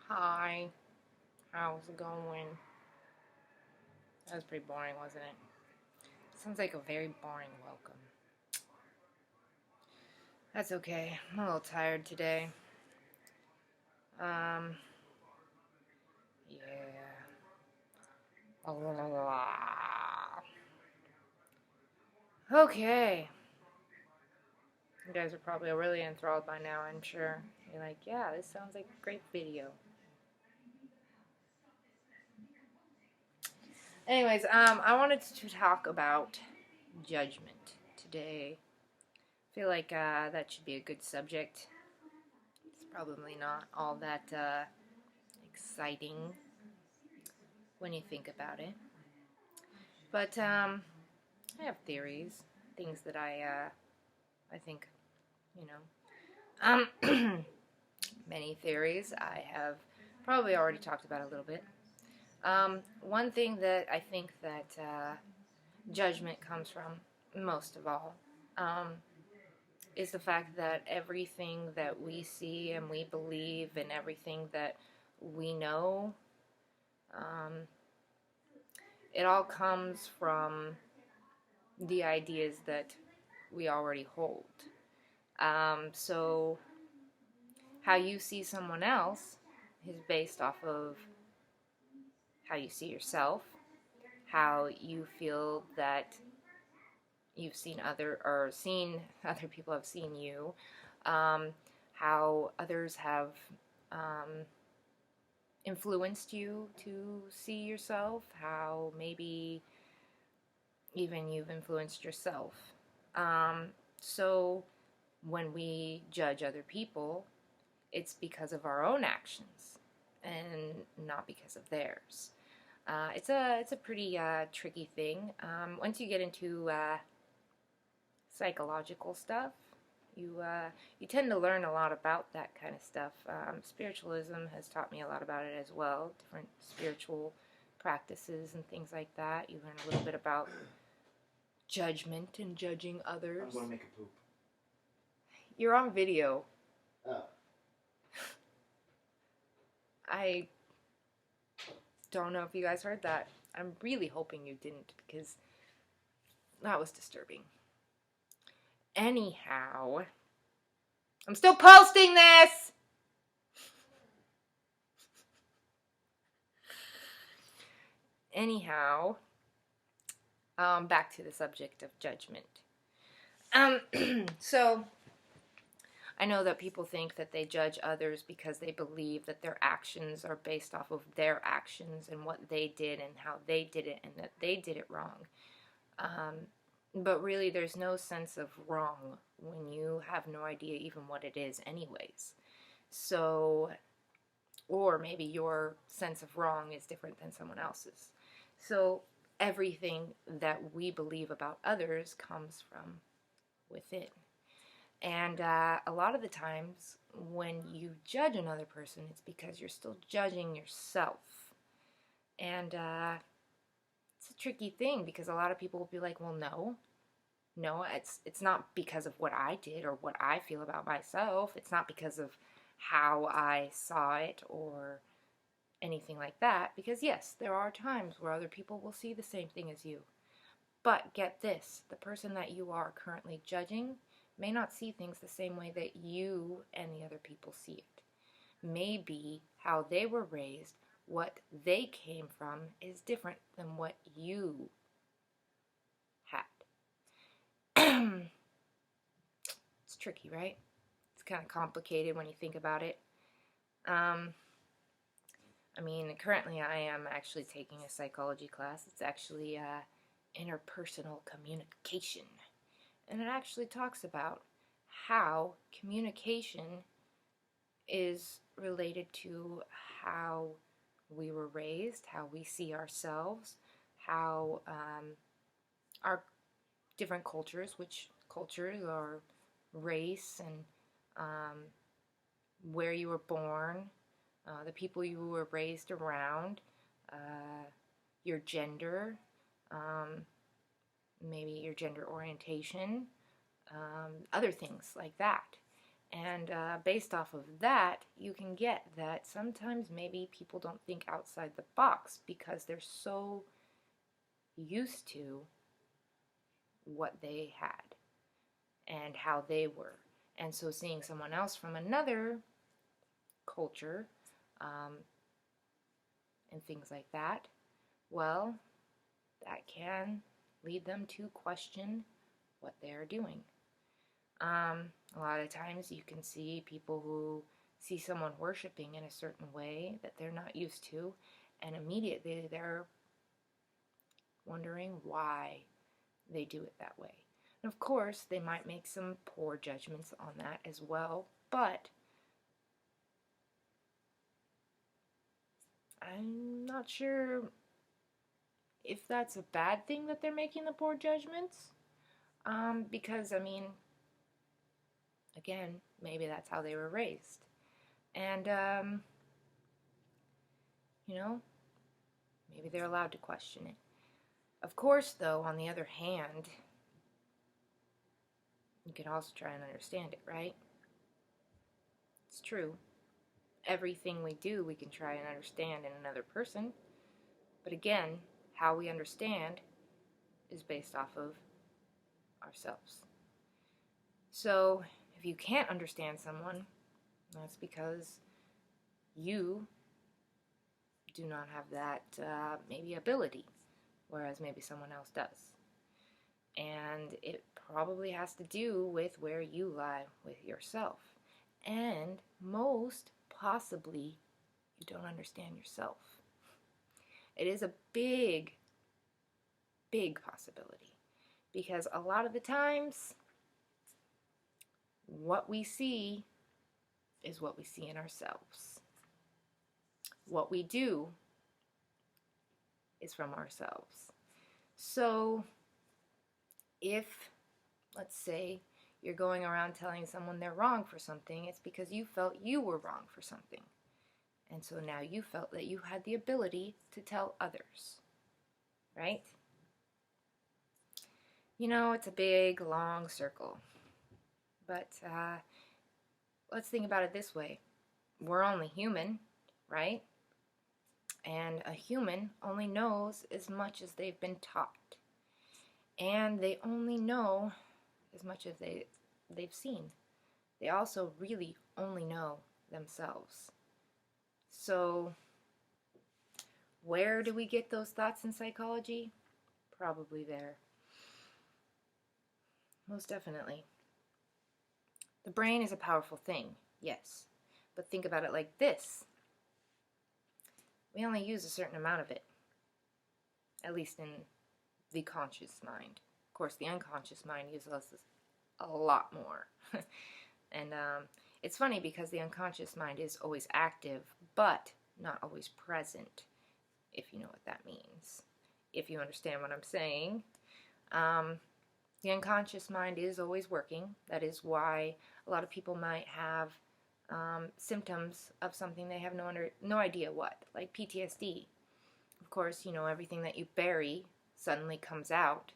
Hi, how's it going? That was pretty boring, wasn't it? Sounds like a very boring welcome. That's okay. I'm a little tired today. Um, yeah. Okay. You guys are probably really enthralled by now, I'm sure. You're like, yeah, this sounds like a great video. Anyways, I wanted to talk about judgment today. I feel like that should be a good subject. It's probably not all that exciting when you think about it. But I have theories, things that I think, you know, many theories. I have probably already talked about a little bit. One thing that I think that judgment comes from most of all is the fact that everything that we see and we believe and everything that we know, um, it all comes from the ideas that we already hold. So how you see someone else is based off of how you see yourself, how you feel that you've seen other people have seen you, um, how others have um, influenced you to see yourself, how maybe even you've influenced yourself. So when we judge other people, it's because of our own actions and not because of theirs. It's a pretty tricky thing. Once you get into psychological stuff, you tend to learn a lot about that kind of stuff. Spiritualism has taught me a lot about it as well. Different spiritual practices and things like that. You learn a little bit about judgment and judging others. I'm going to make a poop. You're on video. Oh. I don't know if you guys heard that. I'm really hoping you didn't because that was disturbing. Anyhow, I'm still posting this! Anyhow, back to the subject of judgment. So, I know that people think that they judge others because they believe that their actions are based off of their actions and what they did and how they did it and that they did it wrong. But really, there's no sense of wrong when you have no idea even what it is anyways. So, or maybe your sense of wrong is different than someone else's. So, everything that we believe about others comes from within. And a lot of the times when you judge another person, it's because you're still judging yourself. And it's a tricky thing because a lot of people will be like, well, no, it's not because of what I did or what I feel about myself. It's not because of how I saw it or anything like that. Because yes, there are times where other people will see the same thing as you. But get this, the person that you are currently judging may not see things the same way that you and the other people see it. Maybe how they were raised, what they came from, is different than what you had. It's tricky, right? It's kind of complicated when you think about it. I mean, currently I am actually taking a psychology class. It's actually interpersonal communication. And it actually talks about how communication is related to how we were raised, how we see ourselves, how our different cultures, which cultures are race and where you were born, the people you were raised around, your gender, maybe your gender orientation, other things like that. And based off of that, you can get that sometimes maybe people don't think outside the box because they're so used to what they had and how they were. And so seeing someone else from another culture and things like that, well, that can lead them to question what they're doing. A lot of times you can see people who see someone worshiping in a certain way that they're not used to, and immediately they're wondering why they do it that way. And of course, they might make some poor judgments on that as well, but I'm not sure if that's a bad thing that they're making the poor judgments, because, I mean, again, maybe that's how they were raised. And, you know, maybe they're allowed to question it. Of course, though, on the other hand, you can also try and understand it, right? It's true. Everything we do, we can try and understand in another person. But again, how we understand is based off of ourselves. So, if you can't understand someone, that's because you do not have that maybe ability, whereas maybe someone else does. And it probably has to do with where you lie with yourself. And most possibly, you don't understand yourself. It is a big, big possibility. Because a lot of the times, what we see is what we see in ourselves. What we do is from ourselves. So, if, let's say, you're going around telling someone they're wrong for something, it's because you felt you were wrong for something. And so now you felt that you had the ability to tell others. Right? You know, it's a big, long circle. But let's think about it this way. We're only human, right? And a human only knows as much as they've been taught. And they only know as much as they've seen. They also really only know themselves. So, where do we get those thoughts in psychology? Probably there. Most definitely. The brain is a powerful thing, yes. But think about it like this. We only use a certain amount of it. At least in the conscious mind. Of course, the unconscious mind uses a lot more. And it's funny because the unconscious mind is always active, but not always present, if you know what that means. If you understand what I'm saying. The unconscious mind is always working. That is why a lot of people might have symptoms of something they have no idea what, like PTSD. Of course, you know, everything that you bury suddenly comes out,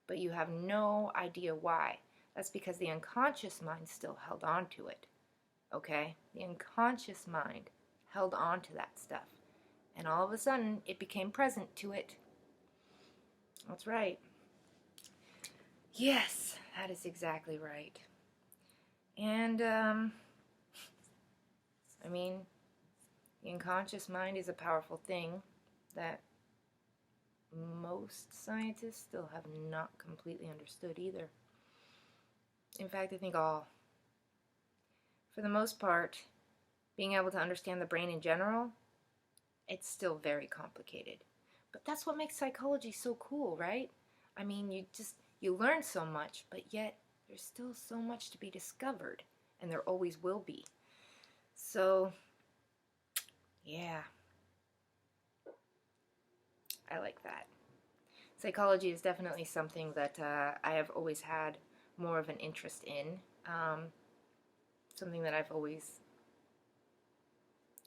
but you have no idea why. That's because the unconscious mind still held on to it, okay? The unconscious mind held on to that stuff, and all of a sudden, it became present to it. That's right. Yes, that is exactly right. And, I mean, the unconscious mind is a powerful thing that most scientists still have not completely understood either. In fact, I think all. For the most part, being able to understand the brain in general, it's still very complicated. But that's what makes psychology so cool, right? I mean, you learn so much, but yet there's still so much to be discovered, and there always will be. So, yeah. I like that. Psychology is definitely something that I have always had more of an interest in. Something that I've always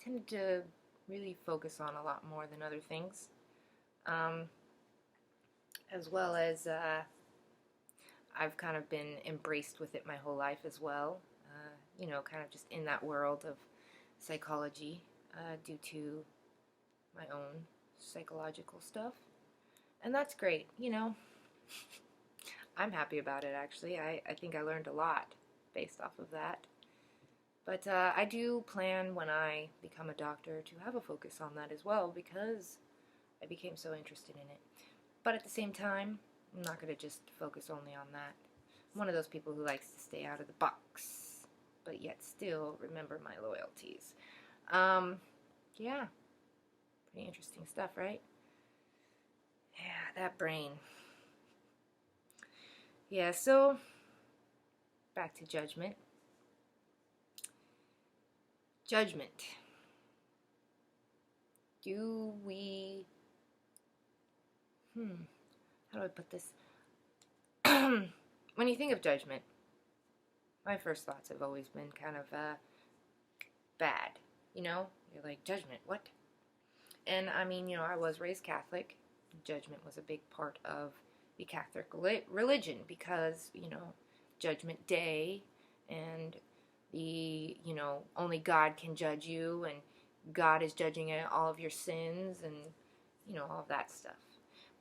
tended to really focus on a lot more than other things. As well as I've kind of been embraced with it my whole life as well. you know, kind of just in that world of psychology due to my own psychological stuff. And that's great, you know. I'm happy about it, actually. I think I learned a lot based off of that. But I do plan when I become a doctor to have a focus on that as well because I became so interested in it. But at the same time, I'm not going to just focus only on that. I'm one of those people who likes to stay out of the box, but yet still remember my loyalties. Yeah, pretty interesting stuff, right? Yeah, that brain. Yeah, so back to Judgment. Judgment. Do we... how do I put this? When you think of judgment, my first thoughts have always been kind of bad. You know? You're like, judgment, what? And I mean, you know, I was raised Catholic. Judgment was a big part of the Catholic religion because, you know, Judgment Day and the, you know, only God can judge you and God is judging all of your sins and, you know, all of that stuff.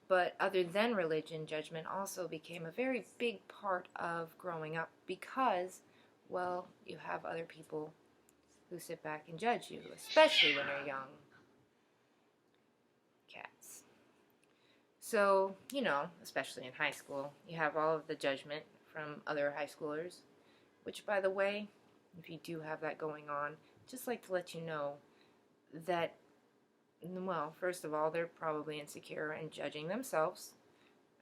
But other than religion, judgment also became a very big part of growing up because, well, you have other people who sit back and judge you, especially when you're young. Cats. So, you know, especially in high school, you have all of the judgment from other high schoolers, which, by the way, if you do have that going on, just like to let you know that, well, first of all, they're probably insecure and judging themselves,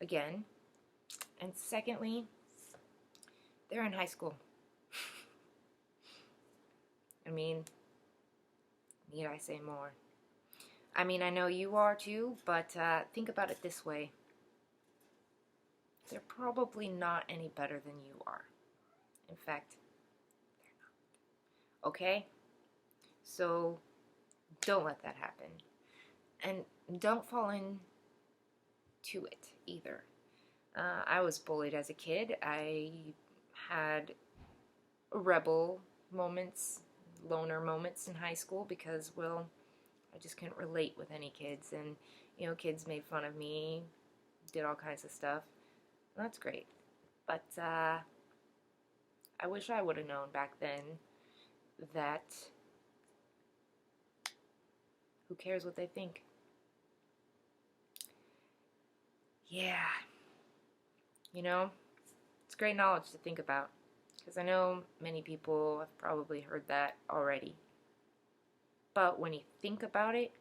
again, and secondly, they're in high school. I mean, need I say more? I mean, I know you are too, but think about it this way. They're probably not any better than you are. In fact, they're not. Okay? So, don't let that happen. And don't fall into it either. I was bullied as a kid. I had rebel moments, loner moments in high school because, well, I just couldn't relate with any kids. And, you know, kids made fun of me, did all kinds of stuff. And that's great. But I wish I would have known back then that who cares what they think? Yeah. You know, it's great knowledge to think about. Because I know many people have probably heard that already. But when you think about it,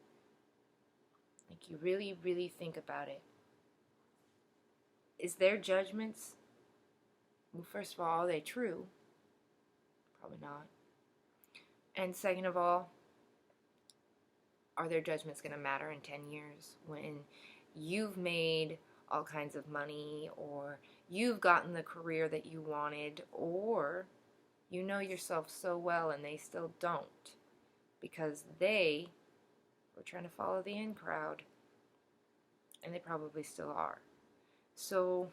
like you really, really think about it, is their judgments, well, first of all, are they true? Probably not. And second of all, are their judgments going to matter in 10 years when you've made all kinds of money or you've gotten the career that you wanted or you know yourself so well and they still don't because they were trying to follow the in crowd and they probably still are. So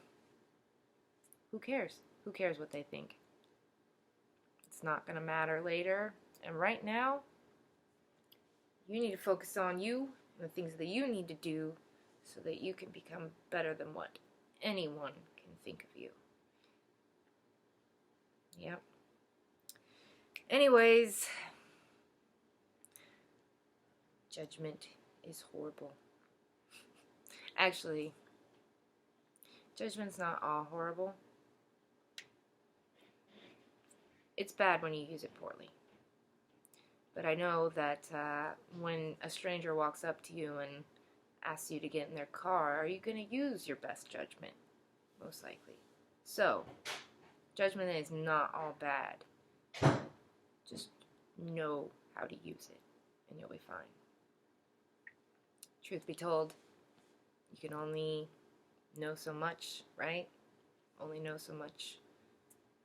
who cares? Who cares what they think? It's not going to matter later. And right now, you need to focus on you and the things that you need to do so that you can become better than what anyone can think of you. Yep. Anyways, judgment is horrible. Actually, judgment's not all horrible. It's bad when you use it poorly. But I know that when a stranger walks up to you and asks you to get in their car, are you going to use your best judgment? Most likely. So, judgment is not all bad. Just know how to use it, and you'll be fine. Truth be told, you can only know so much, right? Only know so much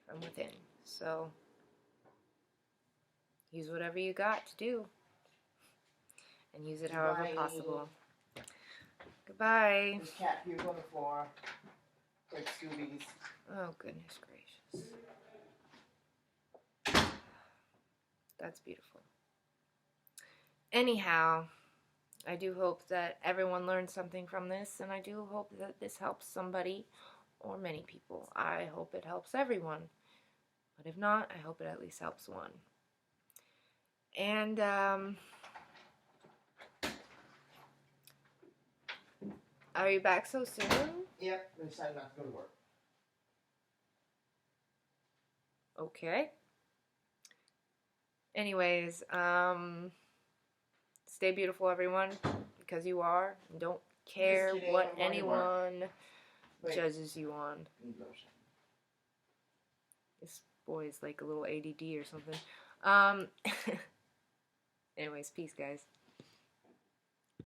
from within. So, use whatever you got to do. And use it however possible. Goodbye. This cat peed on the floor. Like Scoobies. Oh, goodness gracious. That's beautiful. Anyhow, I do hope that everyone learned something from this, and I do hope that this helps somebody or many people. I hope it helps everyone, but if not, I hope it at least helps one. And are you back so soon? Yep, I decided not to go to work. Okay. Anyways, stay beautiful, everyone, because you are. And don't care what anyone judges you on. This boy is like a little ADD or something. Anyways, peace, guys.